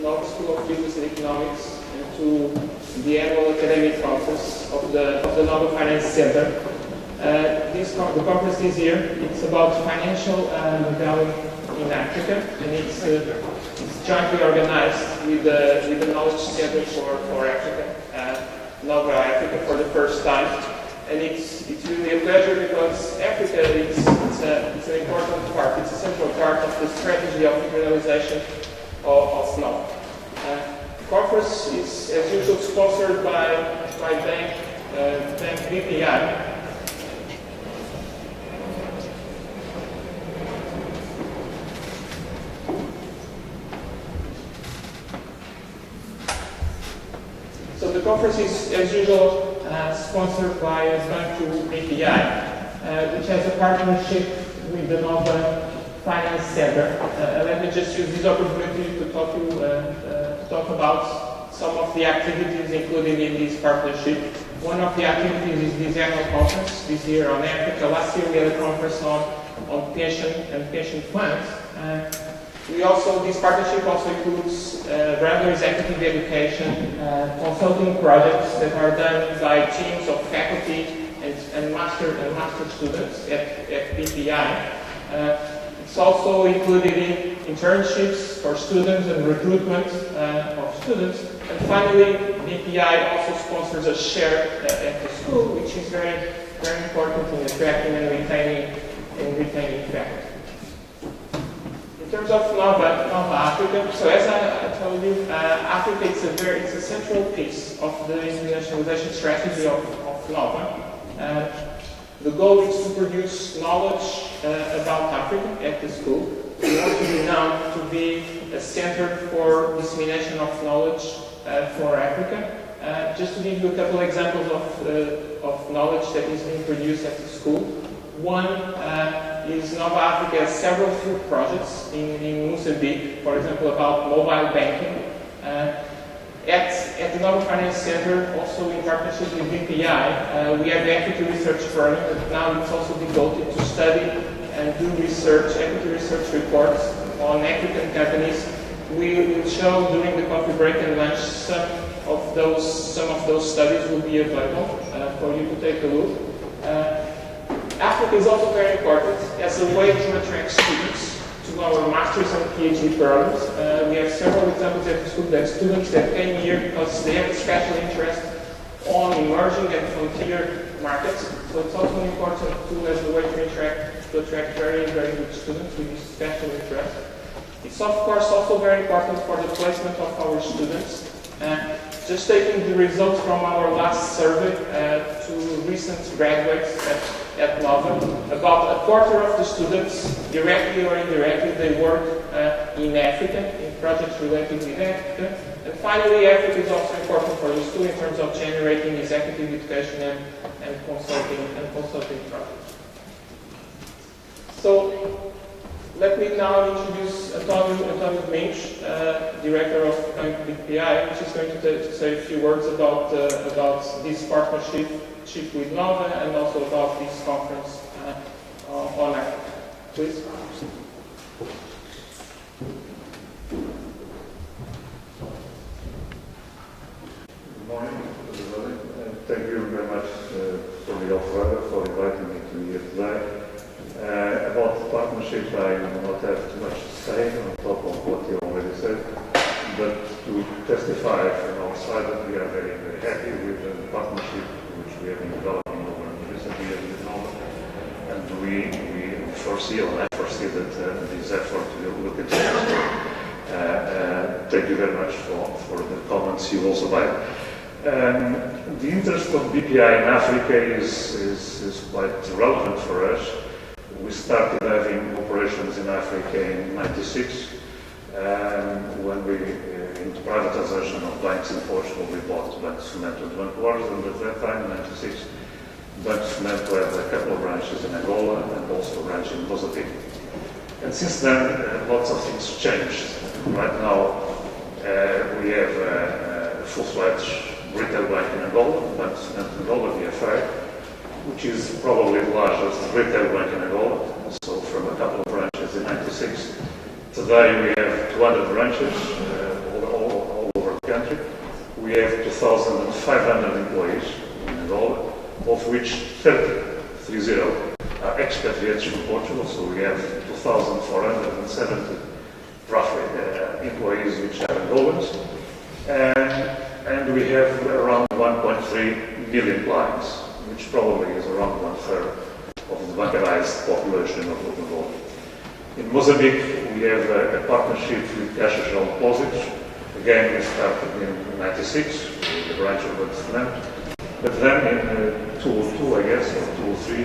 Nova School of Business and Economics and to the annual academic conference of the Nova Finance Center. The conference this year, it's about financial modeling in Africa, and it's jointly organized with the Knowledge Center for Africa, Nova Africa, for the first time. And it's really a pleasure because Africa it's an important part, it's a central part of the strategy of internationalization of Nova. The conference is, as usual, sponsored by Bank BPI. So the conference is, as usual, sponsored by Banco BPI, which has a partnership with the Nova Finance Center. Let me just use this opportunity to talk about some of the activities included in this partnership. One of the activities is this annual conference this year on Africa. Last year we had a conference on pension and pension funds. This partnership also includes regular executive education, consulting projects that are done by teams of faculty and master students at BPI. It's also included in internships for students and recruitment of students. And finally, BPI also sponsors a share at the school, which is very, very important in attracting and retaining faculty. In terms of Nova Africa, so as I told you, Africa it's a central piece of the internationalization strategy of Nova. The goal is to produce knowledge about Africa at the school. We want to be known to be a center for dissemination of knowledge for Africa. Just to give you a couple examples of knowledge that is being produced at the school. One is Nova Africa has several field projects in Mozambique, for example, about mobile banking. At the Nova Finance Center, also in partnership with BPI, we have the equity research firm, but now it's also devoted to study and do research, equity research reports on African companies. We will show during the coffee break and lunch some of those studies will be available for you to take a look. Africa is also very important as a way to attract students to our master's and PhD programs. We have several examples at the school that students that came here because they have a special interest on emerging and frontier markets. So it's also an important tool as a way to attract very, very good students with this special interest. It's of course also very important for the placement of our students. Just taking the results from our last survey to recent graduates at Nova, about a quarter of the students, directly or indirectly, they work in Africa, in projects related with Africa. And finally, Africa is also important for the school in terms of generating executive education and consulting projects. So, let me now introduce António Domingues, Director of Banco BPI, which is going to say a few words about this partnership with Nova and also about this conference on Africa. Please. Good morning, everybody. Thank you very much for Miguel Ferreira for inviting me to here today. About the partnership, I do not have too much to say on top of what you already said, but to testify from our side that we are very, very happy with the partnership which we have been developing over recent years with Nova, and we foresee, or I foresee, that this effort will continue. Thank you very much for the comments you also made. The interest of BPI in Africa is quite relevant for us. We started having operations in Africa in '96 when we, in the privatization of banks in Portugal, we bought Banco Cimento and Banco, and at that time, in '96, Banco Cimento had a couple of branches in Angola and also a branch in Mozambique. And since then, lots of things changed. Right now, we have a full-fledged retail bank in Angola, Banco Cimento Angola, BFA, which is probably the largest retail bank in Angola, also from a couple of branches in '96. Today we have 200 branches, country. We have 2,500 employees in Angola, of which 30 are expatriates from Portugal, so we have 2,470 roughly employees which are Angolans, and we have around 1.3 million clients, which probably is around one-third of the bancarized population of Angola. In Mozambique, we have a partnership with Caixa Geral de Depósitos. Again, we started in 1996 with the branch of Banco Ferreira, but then in 2002, I guess, or 2003,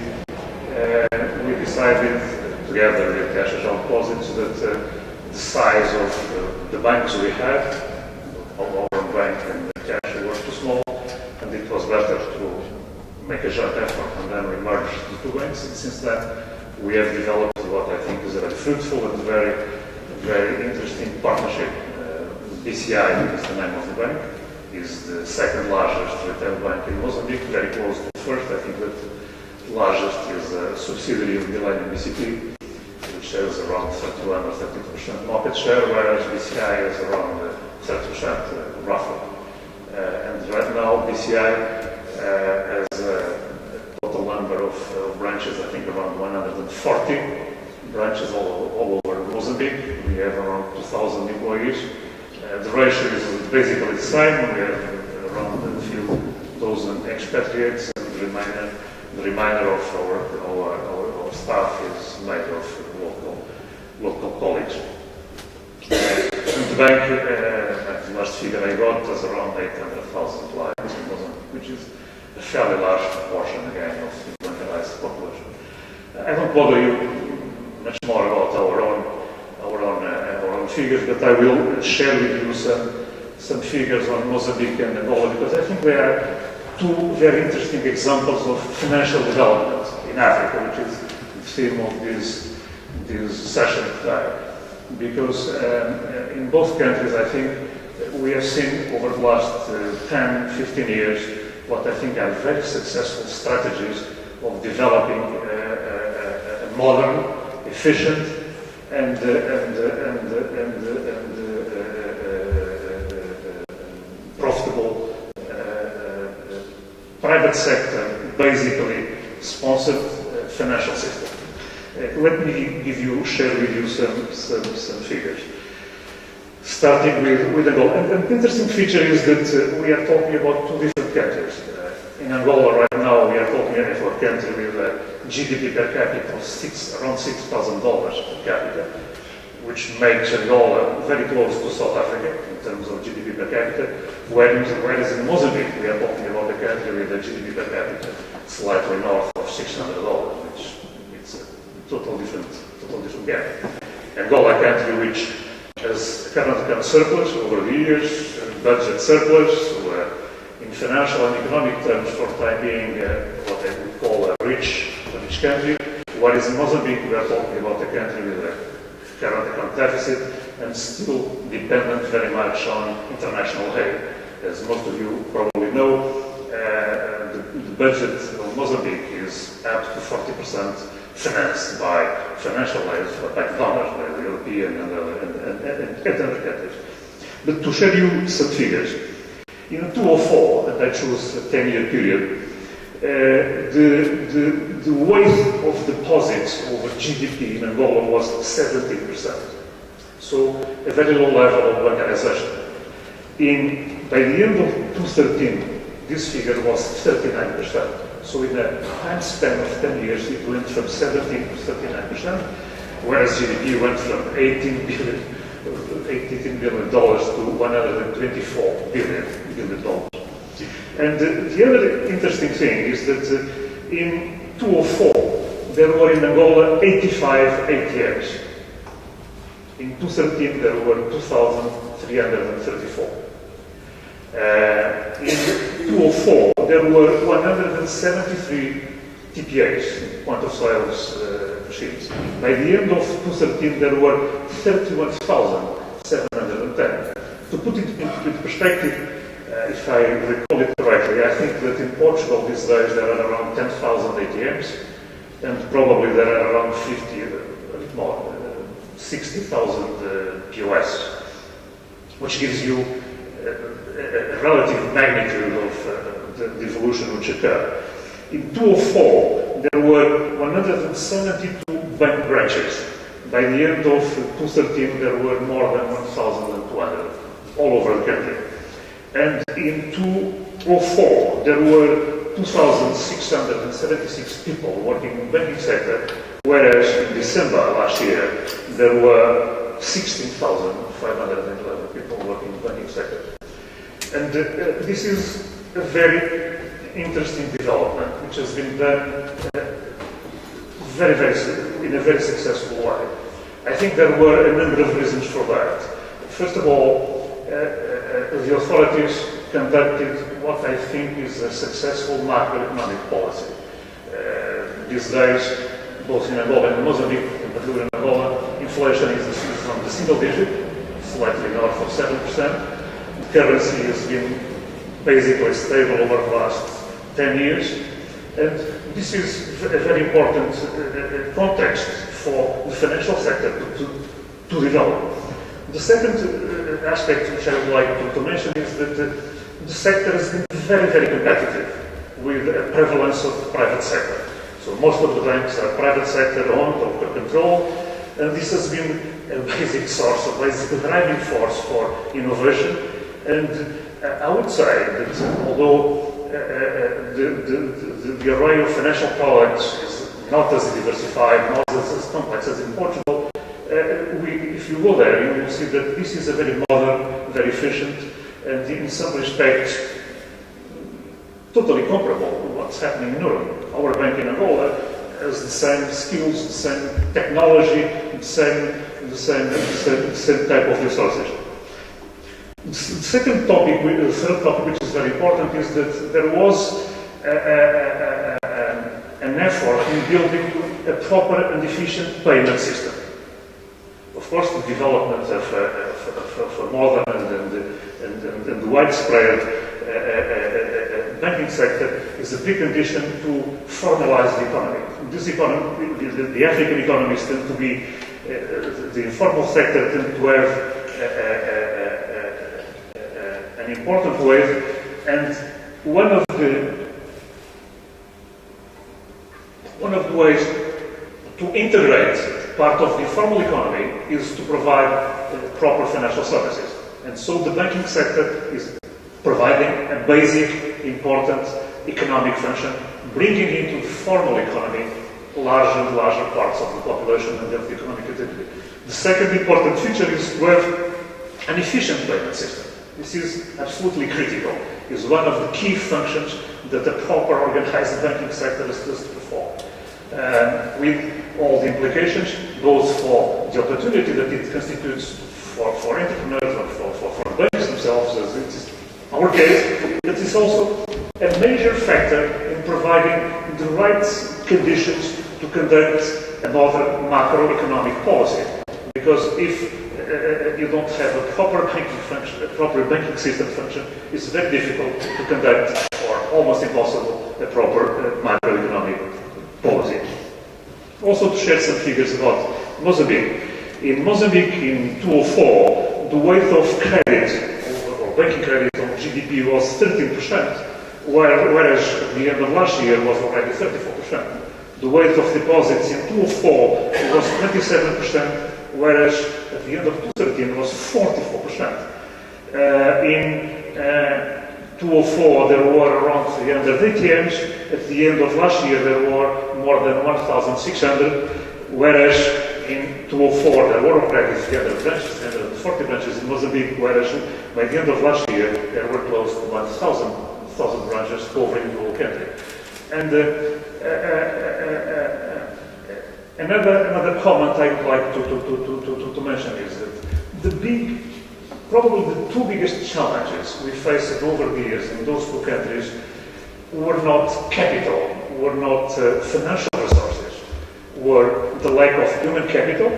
we decided, together with Caixa Geral de Depósitos, that the size of the banks we had, our own bank and the Caixa, were too small, and it was better to make a joint effort, and then we merged the two banks, and since then we have developed what I think is a very fruitful and very interesting partnership. BCI is the name of the bank, is the second largest retail bank in Mozambique, very close to the first. I think that the largest is a subsidiary of Millennium BCP, which has around 31 or 32% market share, whereas BCI is around 30% roughly. And right now BCI has a total number of branches, I think around 140 branches all over Mozambique. We have around 2,000 employees. The ratio is basically the same. We have around a few dozen expatriates, and the remainder of our staff is made of local colleagues. And the bank, the last figure I got, was around 800,000 clients in Mozambique, which is a fairly large proportion again of the bancarized population. I won't bother you much more about our own figures, but I will share with you some figures on Mozambique and Angola, because I think they are two very interesting examples of financial development in Africa, which is the theme of this session today. Because in both countries, I think we have seen over the last 10, 15 years what I think are very successful strategies of developing a modern, efficient, and profitable private sector, basically sponsored financial system. Let me share with you some figures. Starting with Angola. An interesting feature is that we are talking about two different countries. In Angola right now we are talking about a country with a GDP per capita of around $6,000 per capita, which makes Angola very close to South Africa in terms of GDP per capita, whereas in Mozambique we are talking about a country with a GDP per capita slightly north of $600, which is a total different gap. Angola, a country which has current account surplus over the years, budget surplus, so in financial and economic terms for the time being what I would call a rich country, whereas in Mozambique we are talking about a country with a current account deficit and still dependent very much on international aid. As most of you probably know, the budget of Mozambique is up to 40% financed by financial aid, by donors, by the European and other countries. But to show you some figures, in 2004, and I chose a 10-year period, the weight of deposits over GDP in Angola was 17%. So a very low level of bancarization. By the end of 2013, this figure was 39%. So in a time span of 10 years, it went from 17 to 39%, whereas GDP went from $18 billion to $124 billion. And the other interesting thing is that in 2004, there were in Angola 85 ATMs. In 2013, there were 2,334. In 2004, there were 173 TPAs, point of sales machines. By the end of 2013, there were 31,710. To put it into perspective, if I recall it correctly, I think that in Portugal these days there are around 10,000 ATMs, and probably there are around 60,000 POS, which gives you a relative magnitude of the evolution which occurred. In 2004, there were 172 bank branches. By the end of 2013, there were more than 1,200 all over the country. And in 2004, there were 2,676 people working in the banking sector, whereas in December last year, there were 16,511 people working in the banking sector. And this is a very interesting development, which has been done in a very successful way. I think there were a number of reasons for that. First of all, the authorities conducted what I think is a successful macroeconomic policy. These days, both in Angola and Mozambique, in particular in Angola, inflation is on the single digit, slightly north of 7%. The currency has been basically stable over the last 10 years. And this is a very important context for the financial sector to develop. The second aspect which I would like to mention is that the sector has been very, very competitive with a prevalence of the private sector. So most of the banks are private sector owned or controlled, and this has been a basic source, a basic driving force for innovation. And I would say that although the array of financial products is not as diversified, not as complex as in Portugal, if you go there, you will see that this is a very modern, very efficient, and in some respects, totally comparable to what's happening in Europe. Our bank in Angola has the same skills, the same technology, the same type of resources. The third topic, which is very important, is that there was an effort in building a proper and efficient payment system. Of course, the development of a modern and widespread banking sector is a precondition to formalize the economy. This economy, the African economies tend to be, the informal sector tend to have an important weight, and one of the ways to integrate part of the informal economy is to provide proper financial services. And so the banking sector is providing a basic, important economic function, bringing into the formal economy larger and larger parts of the population and of the economic activity. The second important feature is to have an efficient payment system. This is absolutely critical. It's one of the key functions that a proper organized banking sector is supposed to perform. With all the implications, both for the opportunity that it constitutes for entrepreneurs and for banks themselves, as it is our case, it is also a major factor in providing the right conditions to conduct another macroeconomic policy. Because if you don't have a proper banking function, a proper banking system function, it's very difficult to conduct, or almost impossible, a proper macroeconomic policy. Also to share some figures about Mozambique. In Mozambique in 2004, the weight of credit, or banking credit on GDP was 13%, whereas at the end of last year was already 34%. The weight of deposits in 2004 was 27%, whereas at the end of 2013 was 44%. In 2004 there were around 300 ATMs. At the end of last year there were more than 1,600, whereas in 2004 there were already 300 branches, 340 branches in Mozambique, whereas by the end of last year there were close to 1,000 branches covering the whole country. And another comment I would like to mention is that probably the two biggest challenges we faced over the years in those two countries were not capital, were not financial resources, were the lack of human capital,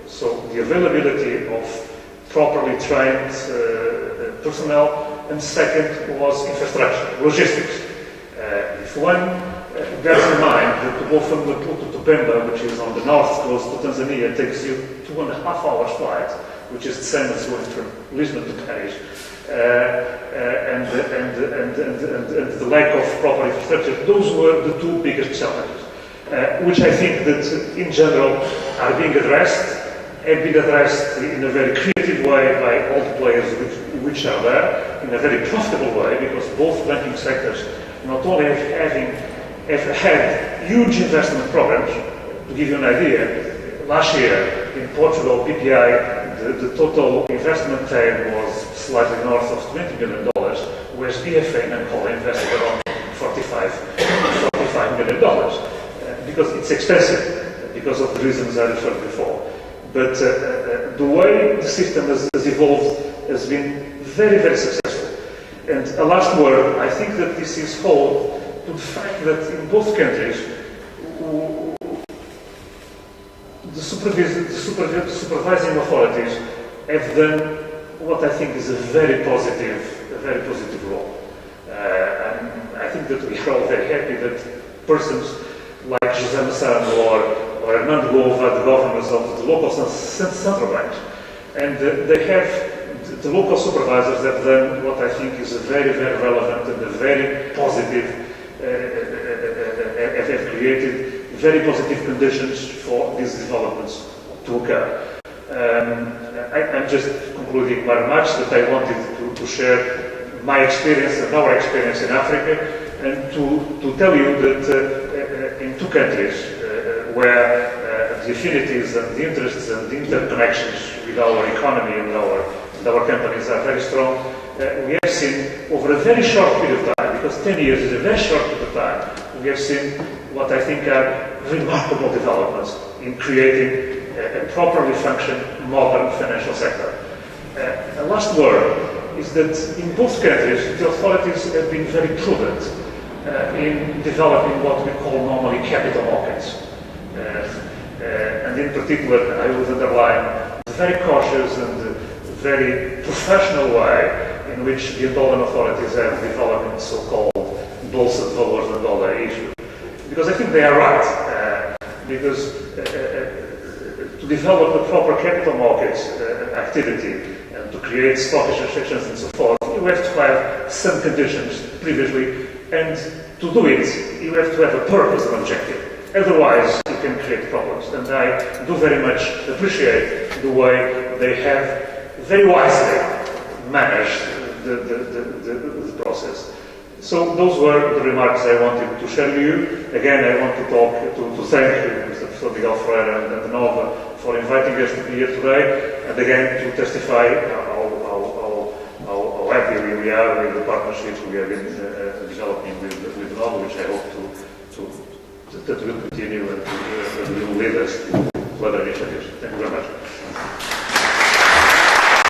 so the availability of properly trained personnel, and second was infrastructure, logistics. If one bears in mind that to go from Maputo to Pemba, which is on the north coast to Tanzania, takes you 2.5 hours flight, which is the same as going from Lisbon to Paris. and the lack of proper infrastructure. Those were the two biggest challenges, which I think that in general are being addressed, have been addressed in a very creative way by all the players which are there, in a very profitable way, because both banking sectors not only have had huge investment programs. To give you an idea, last year in Portugal, PPI, the total investment tag was slightly north of $20 million, whereas BFA and Angola invested around $45 million, because it's expensive, because of the reasons I referred before. But the way the system has evolved has been very, very successful. And a last word, I think that this is owed to the fact that in both countries, the supervising authorities have done what I think is a very positive role. I think that we are all very happy that persons like José Massano or Hernando Gouveia, the governors of the local central banks, and the local supervisors have done what I think is a very, very relevant and a very positive, have created very positive conditions for these developments to occur. I'm just concluding my remarks that I wanted to share my experience and our experience in Africa, and to tell you that in two countries where the affinities and the interests and the interconnections with our economy and our companies are very strong, we have seen over a very short period of time, because 10 years is a very short period of time, we have seen what I think are remarkable developments in creating a properly functioning modern financial sector. A last word is that in both countries the authorities have been very prudent in developing what we call normally capital markets. And in particular, I would underline the very cautious and very professional way in which the Angolan authorities have developed the so-called Bolsa de Valores de Angola issue. Because I think they are right, because to develop a proper capital markets activity and to create stock exchanges and so forth, you have to have some conditions previously, and to do it, you have to have a purpose and objective. Otherwise, you can create problems. And I do very much appreciate the way they have very wisely managed the process. So those were the remarks I wanted to share with you. Again, I want to thank Mr. Miguel Ferreira and Nova for inviting us to be here today, and again to testify how happy we are with the partnerships we have been developing with Nova, which I hope that will continue and will lead us to other initiatives. Thank you very much.